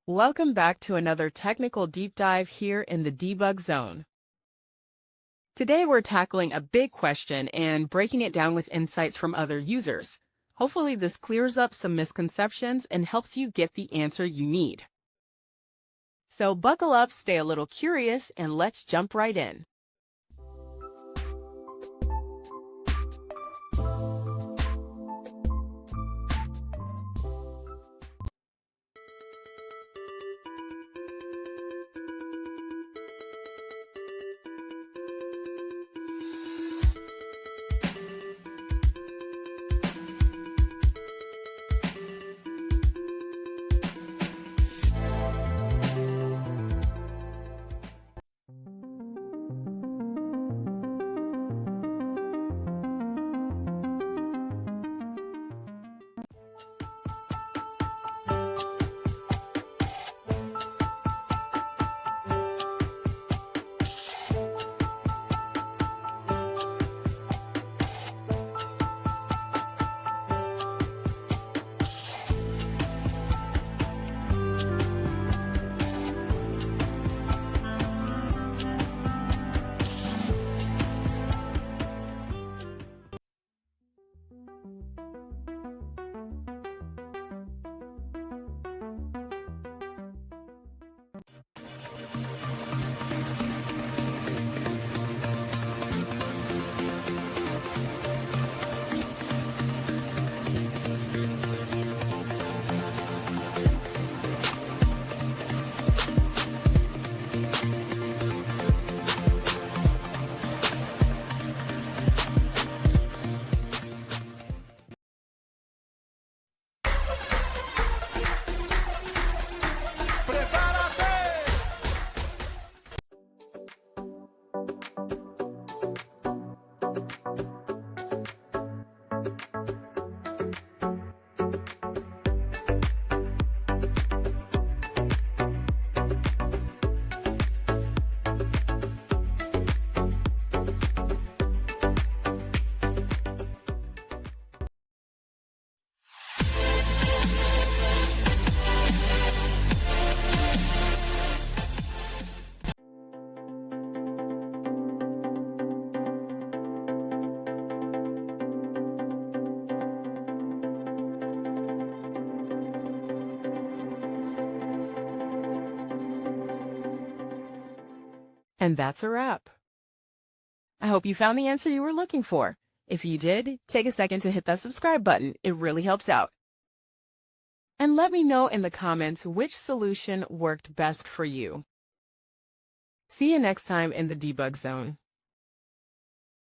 Welcome back to another technical deep dive here in the debug zone. Today we're tackling a big question and breaking it down with insights from other users. Hopefully this clears up some misconceptions and helps you get the answer you need. So buckle up, stay a little curious, and let's jump right in. And that's a wrap. I hope you found the answer you were looking for. If you did, take a second to hit that subscribe button. It really helps out. And let me know in the comments which solution worked best for you. See you next time in the debug zone.